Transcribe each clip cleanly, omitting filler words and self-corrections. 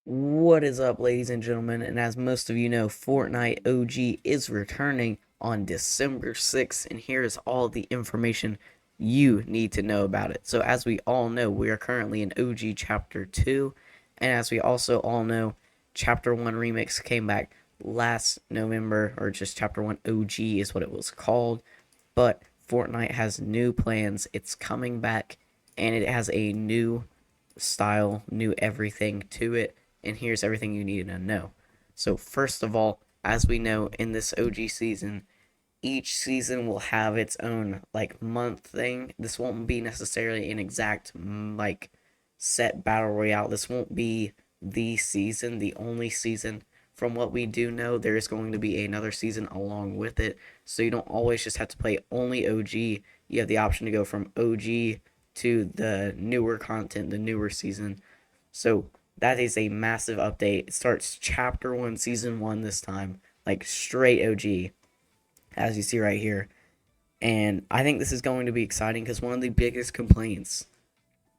What is up, ladies and gentlemen? And as most of you know, Fortnite OG is returning on December 6th, and here is all the information you need to know about it. So, as we all know, we are currently in OG Chapter 2, and as we also all know, Chapter 1 Remix came back last November, or just Chapter 1 OG is what it was called. But Fortnite has new plans, it's coming back, and it has a new style, new everything to it, and here's everything you need to know. So, first of all, as we know in this OG season, each season will have its own like month thing. This won't be necessarily an exact like set battle royale. This won't be the season, the only season. From what we do know, there is going to be another season along with it. So you don't always just have to play only OG. You have the option to go from OG to the newer content, the newer season. So that is a massive update. It starts chapter 1, season 1 this time, like straight OG, as you see right here. And I think this is going to be exciting because one of the biggest complaints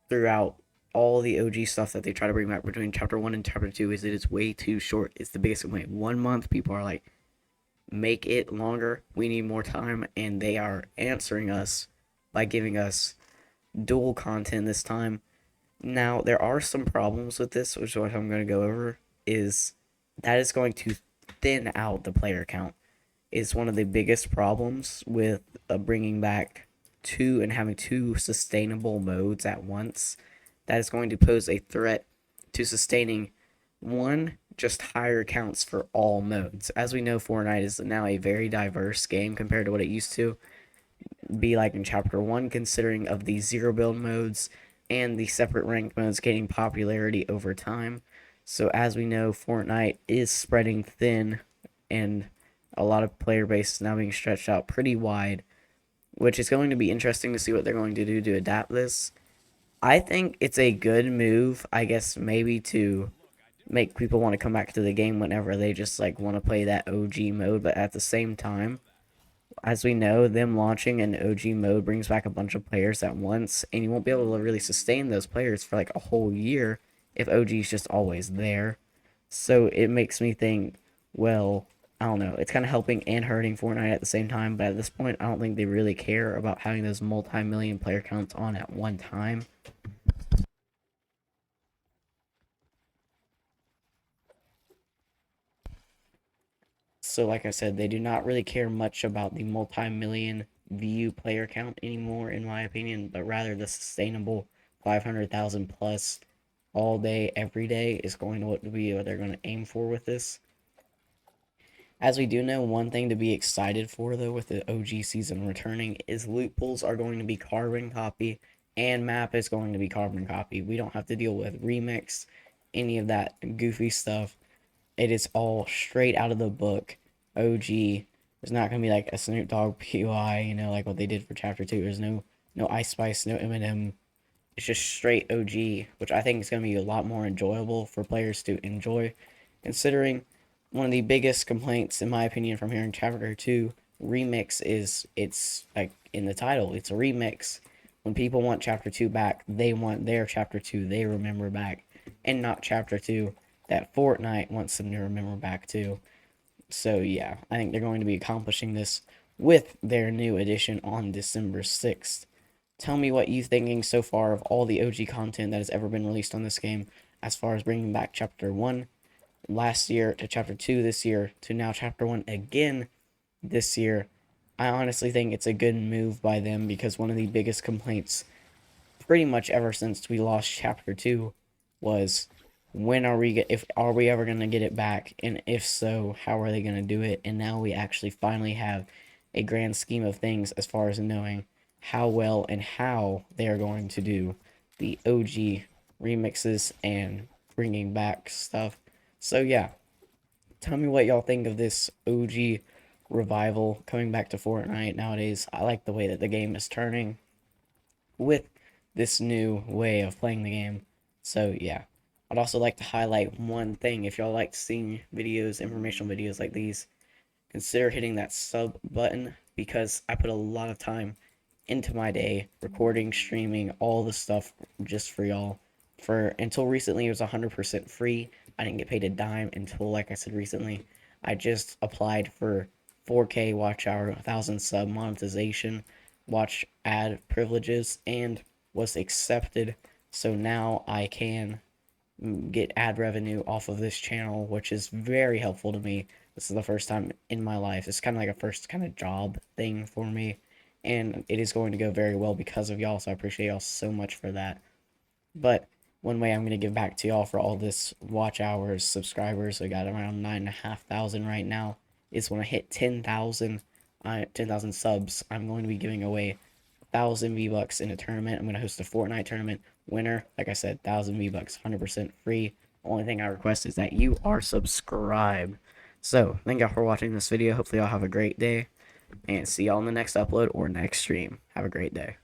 throughout all the OG stuff that they try to bring back between chapter 1 and chapter 2 is that it's way too short. It's the biggest complaint. 1 month, people are like, make it longer. We need more time. And they are answering us by giving us dual content this time. Now, there are some problems with this, which is what I'm going to go over, is that is going to thin out the player count. Is one of the biggest problems with bringing back two and having two sustainable modes at once. That is going to pose a threat to sustaining one, just higher counts for all modes. As we know, Fortnite is now a very diverse game compared to what it used to be like in Chapter 1, considering of the zero build modes and the separate ranked modes gaining popularity over time. So as we know, Fortnite is spreading thin, and a lot of player base is now being stretched out pretty wide, which is going to be interesting to see what they're going to do to adapt this. I think it's a good move, I guess, maybe to make people want to come back to the game whenever they just like want to play that OG mode, but at the same time, as we know, them launching an OG mode brings back a bunch of players at once, and you won't be able to really sustain those players for like a whole year if OG is just always there. So it makes me think, well, I don't know. It's kind of helping and hurting Fortnite at the same time, but at this point, I don't think they really care about having those multi-million player counts on at one time. So, like I said, they do not really care much about the multi-million view player count anymore, in my opinion, but rather the sustainable 500,000 plus all day, every day is going to be what they're going to aim for with this. As we do know, one thing to be excited for, though, with the OG season returning is loot pools are going to be carbon copy and map is going to be carbon copy. We don't have to deal with remix, any of that goofy stuff. It is all straight out of the book. OG. There's not gonna be like a Snoop Dogg POI, like what they did for Chapter 2. There's no Ice Spice, no Eminem. It's just straight OG, which I think is gonna be a lot more enjoyable for players to enjoy, considering one of the biggest complaints, in my opinion, from hearing Chapter 2 remix is it's like in the title, it's a remix. When people want Chapter 2 back, they want their Chapter 2 they remember back, and not Chapter 2 that Fortnite wants them to remember back to. So yeah, I think they're going to be accomplishing this with their new edition on December 6th. Tell me what you're thinking so far of all the OG content that has ever been released on this game, as far as bringing back Chapter 1 last year to Chapter 2 this year to now Chapter 1 again this year. I honestly think it's a good move by them because one of the biggest complaints pretty much ever since we lost Chapter 2 was when are we if are we ever going to get it back, and if so, how are they going to do it? And now we actually finally have a grand scheme of things as far as knowing how well and how they are going to do the OG remixes and bringing back stuff. So yeah, tell me what y'all think of this OG revival coming back to Fortnite nowadays. I like the way that the game is turning with this new way of playing the game. So yeah, I'd also like to highlight one thing. If y'all like seeing videos, informational videos like these, consider hitting that sub button because I put a lot of time into my day recording, streaming, all the stuff just for y'all For until recently, it was 100% free. I didn't get paid a dime until, like I said recently, I just applied for 4K watch hour, 1,000 sub monetization, watch ad privileges, and was accepted. So now I can get ad revenue off of this channel, which is very helpful to me. This is the first time in my life. It's kind of like a first kind of job thing for me, and it is going to go very well because of y'all. So I appreciate y'all so much for that. But one way I'm going to give back to y'all for all this watch hours, subscribers, I got around 9,500 right now, is when I hit 10,000 subs, I'm going to be giving away 1,000 V-Bucks in a tournament. I'm going to host a Fortnite tournament. Winner, like I said, 1,000 V-Bucks, 100% free. Only thing I request is that you are subscribed. So, thank y'all for watching this video. Hopefully y'all have a great day. And see y'all in the next upload or next stream. Have a great day.